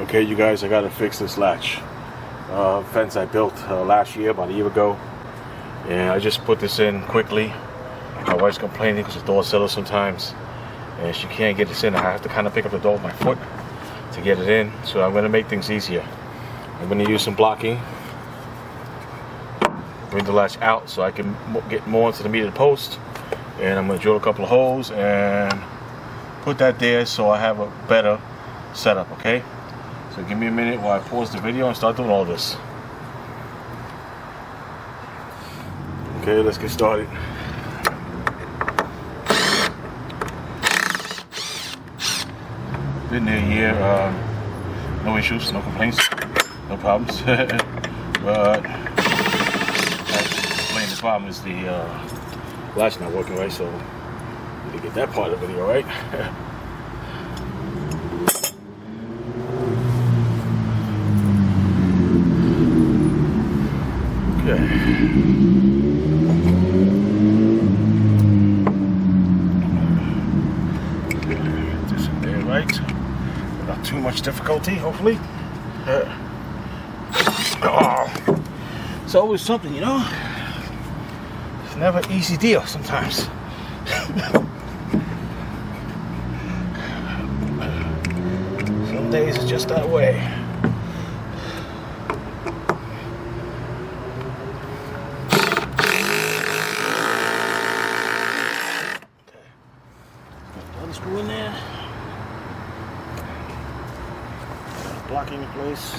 Okay, you guys, I gotta fix this latch. Fence I built last year, about a year ago. And I just put this in quickly. My wife's complaining because the door settles sometimes. And she can't get this in. I have to kind of pick up the door with my foot to get it in. So I'm gonna make things easier. I'm gonna use some blocking. Bring the latch out so I can get more into the meat of the post. And I'm gonna drill a couple of holes and put that there so I have a better setup, okay? So give me a minute while I pause the video and start doing all this. Okay, let's get started. Been there a year, no issues, no complaints, no problems. But the problem is the latch not working right, so need to get that part of the video right. Okay. This in there right. Without too much difficulty, hopefully. It's always something, you know? It's never an easy deal sometimes. Some days it's just that way. Screw in there. Blocking in place.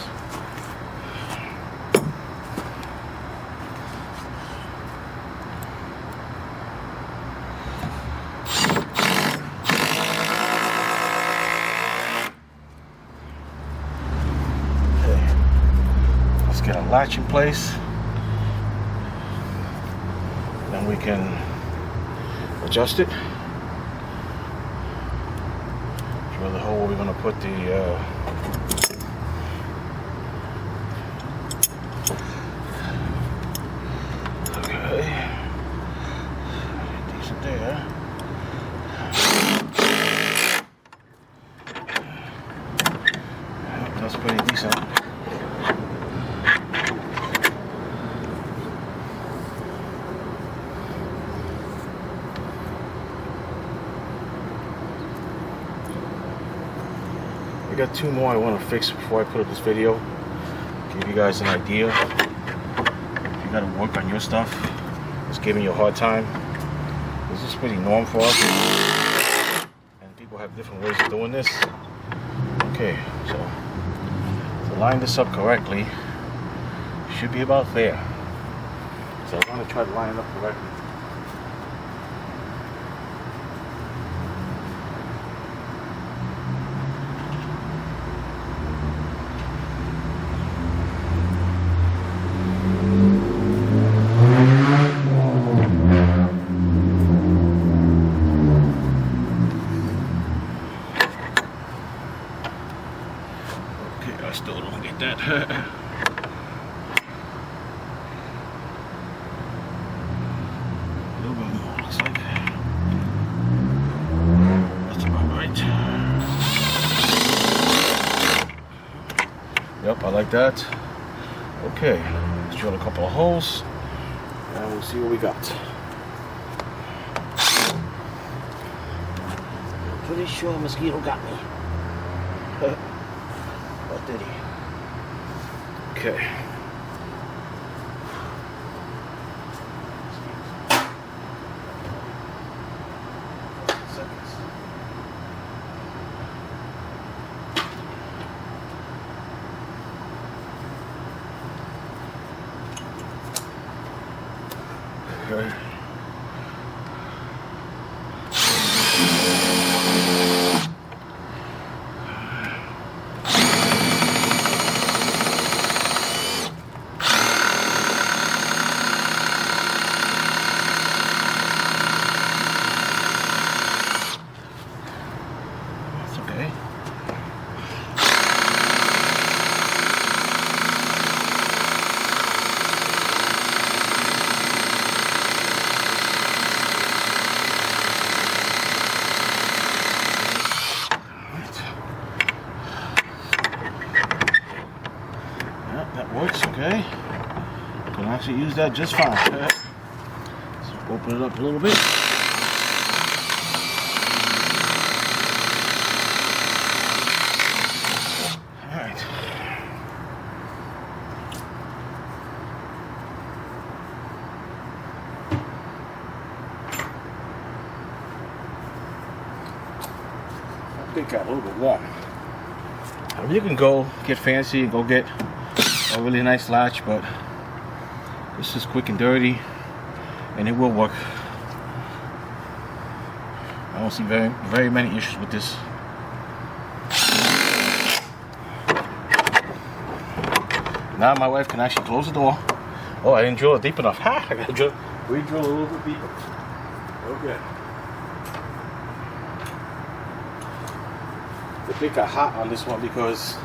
Okay. Let's get a latch in place. Then we can adjust it. The hole where we're going to put the okay, decent there. That's pretty decent. I got two more I want to fix before I put up this video. Give you guys an idea. If you got to work on your stuff, it's giving you a hard time. This is pretty normal for us. And people have different ways of doing this. Okay, so to line this up correctly, should be about there. So I want to try to line it up correctly. I still don't get that. A little bit more, looks like. That's about right. Yep, I like that. Okay, let's drill a couple of holes and we'll see what we got. Pretty sure a mosquito got me. What did he? Okay. Okay. actually use that just fine. Let's open it up a little bit. Alright. I think got a little bit warm. You can go get fancy and go get a really nice latch, but this is quick and dirty and it will work. I don't see very many issues with this. Now my wife can actually close the door. Oh, I didn't drill it deep enough. Ha! I gotta re-drill a little bit deeper. Okay. The bit got hot on this one because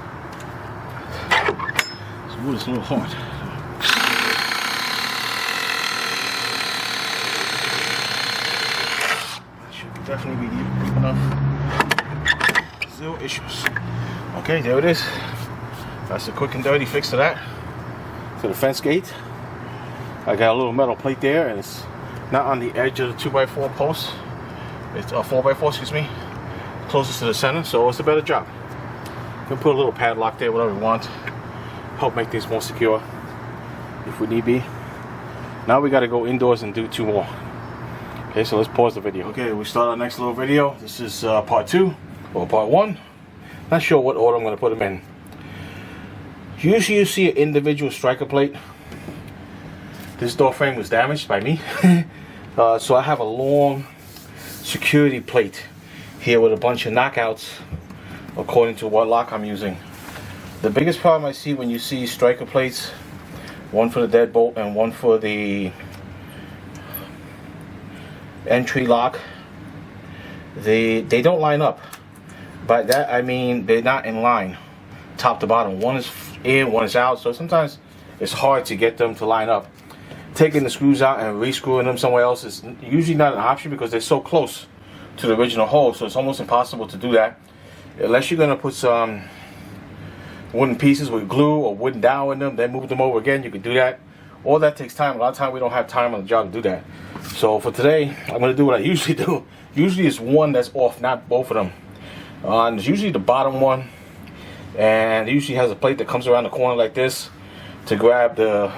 this wood is a little hard. That should definitely be deep enough. Zero issues. Okay, there it is. That's a quick and dirty fix to that. To the fence gate. I got a little metal plate there, and it's not on the edge of the 2x4 post. It's a 4x4, excuse me. Closest to the center, so it's a better job. You can put a little padlock there, whatever you want. Help make things more secure if we need be. Now we got to go indoors and do 2 more. Okay, so let's pause the video. Okay, we start our next little video. This is part 2 or part 1. Not sure what order I'm going to put them in. Usually you see an individual striker plate. This door frame was damaged by me. So I have a long security plate here with a bunch of knockouts according to what lock I'm using. The biggest problem I see when you see striker plates, one for the deadbolt and one for the entry lock, they don't line up. By that I mean they're not in line top to bottom. One is in, one is out, so sometimes it's hard to get them to line up. Taking the screws out and re-screwing them somewhere else is usually not an option because they're so close to the original hole, so it's almost impossible to do that unless you're going to put some wooden pieces with glue or wooden dowel in them, then move them over again. You can do that. All that takes time. A lot of time we don't have time on the job to do that. So for today, I'm going to do what I usually do. Usually it's one that's off, not both of them. And it's usually the bottom one, and it usually has a plate that comes around the corner like this to grab the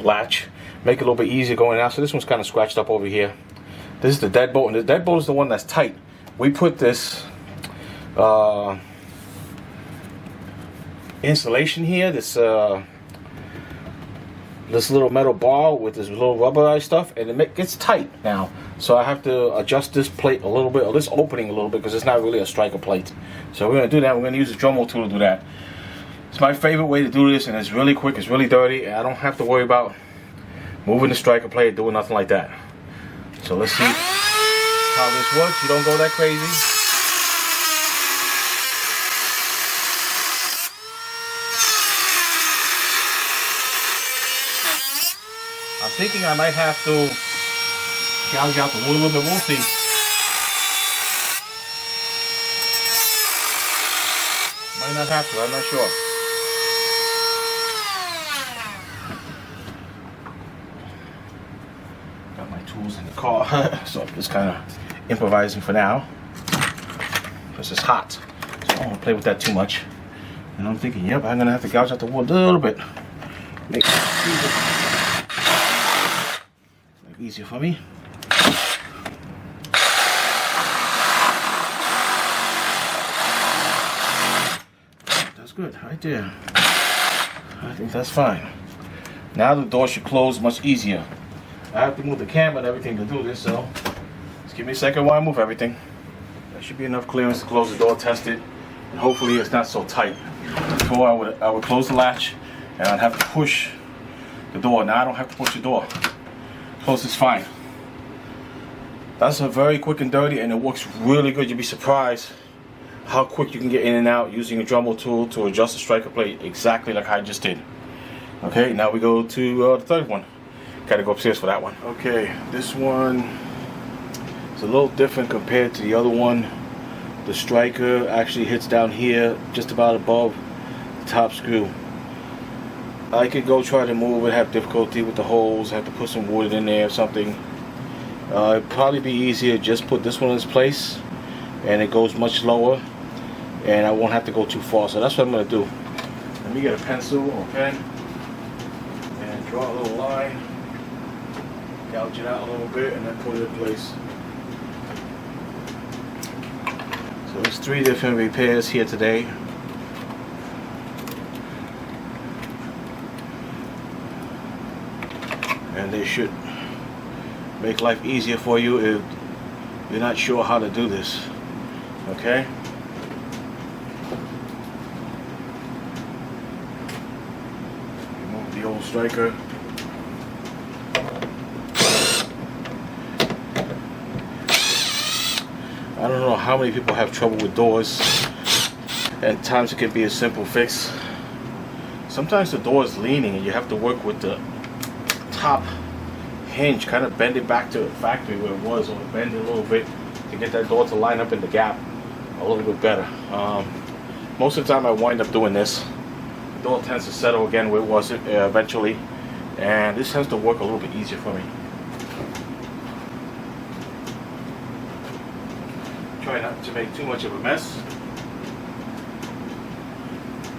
latch, make it a little bit easier going out. So this one's kind of scratched up over here. This is the deadbolt, and the deadbolt is the one that's tight. We put this insulation here, this little metal bar with this little rubberized stuff, and it gets tight now. So I have to adjust this plate a little bit, or this opening a little bit, because it's not really a striker plate. So we're going to do that. We're going to use the Dremel tool to do that. It's my favorite way to do this, and it's really quick, it's really dirty, and I don't have to worry about moving the striker plate, doing nothing like that. So let's see how this works. You don't go that crazy. I'm thinking I might have to gouge out the wood a little bit. We'll see. Might not have to, I'm not sure. Got my tools in the car, so I'm just kind of improvising for now. Because it's hot, so I don't want to play with that too much. And I'm thinking, yep, I'm going to have to gouge out the wood a little bit. Make it easier for me. That's good, right there. I think that's fine. Now the door should close much easier. I have to move the camera and everything to do this, so just give me a second while I move everything. There should be enough clearance to close the door, test it, and hopefully it's not so tight. Before I would close the latch and I'd have to push the door. Now I don't have to push the door. Close is fine. That's a very quick and dirty, and it works really good. You'll be surprised how quick you can get in and out using a Dremel tool to adjust the striker plate exactly like I just did. Okay, now we go to the third one. Gotta go upstairs for that one. Okay, this one is a little different compared to the other one. The striker actually hits down here, just about above the top screw. I could go try to move it, have difficulty with the holes, have to put some wood in there or something. It'd probably be easier to just put this one in its place, and it goes much lower, and I won't have to go too far. So that's what I'm going to do. Let me get a pencil or pen and draw a little line, gouge it out a little bit, and then put it in place. So there's 3 different repairs here today. And they should make life easier for you if you're not sure how to do this. Okay? Remove the old striker. I don't know how many people have trouble with doors. At times it can be a simple fix. Sometimes the door is leaning and you have to work with the top hinge, kind of bend it back to the factory where it was, or bend it a little bit to get that door to line up in the gap a little bit better. Most of the time I wind up doing this. The door tends to settle again where it was eventually, and this tends to work a little bit easier for me. Try not to make too much of a mess.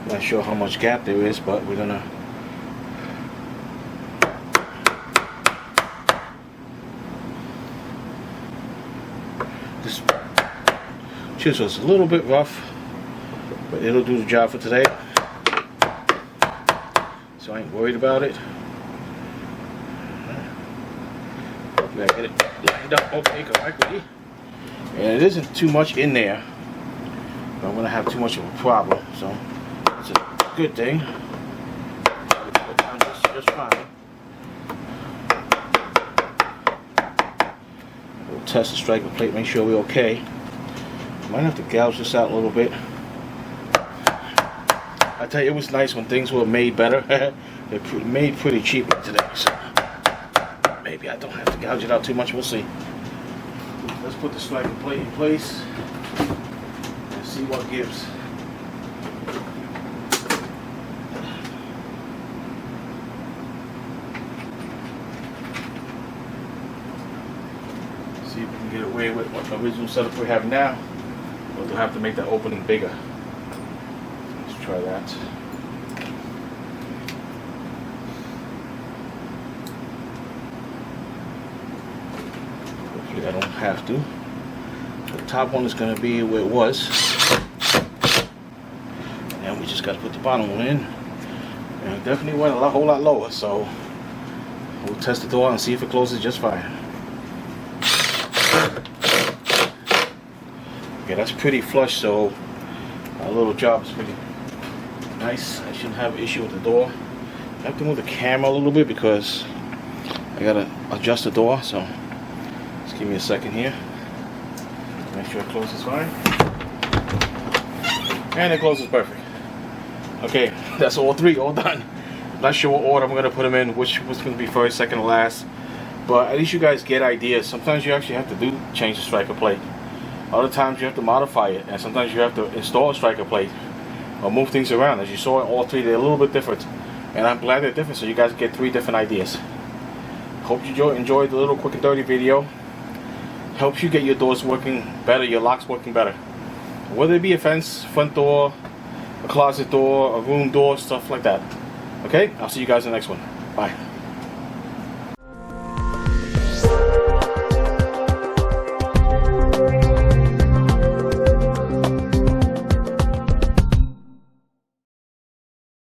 Not sure how much gap there is, but we're gonna this chisel's a little bit rough, but it'll do the job for today, so I ain't worried about it. Hopefully I get it lined up okay correctly, and it isn't too much in there, but I'm gonna have too much of a problem, so it's a good thing. Just fine. We'll test the striker plate, make sure we're okay. Might have to gouge this out a little bit. I tell you, it was nice when things were made better. They're made pretty cheap today, so maybe I don't have to gouge it out too much. We'll see. Let's put the striker plate in place and see what gives. See if we can get away with what the original setup we have now. We'll have to make that opening bigger. Let's try that. Hopefully I don't have to. The top one is going to be where it was. And we just got to put the bottom one in. And it definitely went a whole lot lower, so we'll test the door and see if it closes just fine. Okay, that's pretty flush, so our little job is pretty nice. I shouldn't have an issue with the door. I have to move the camera a little bit because I gotta adjust the door, so just give me a second here. Make sure it closes fine. And it closes perfect. Okay, that's all 3, all done. Not sure what order I'm gonna put them in, which was gonna be first, second, or last. But at least you guys get ideas. Sometimes you actually have to change the striker plate. Other times you have to modify it, and sometimes you have to install a striker plate or move things around. As you saw, all 3, they're a little bit different, and I'm glad they're different, so you guys get 3 different ideas. Hope you enjoyed the little quick and dirty video. Helps you get your doors working better, your locks working better. Whether it be a fence, front door, a closet door, a room door, stuff like that. Okay, I'll see you guys in the next one. Bye.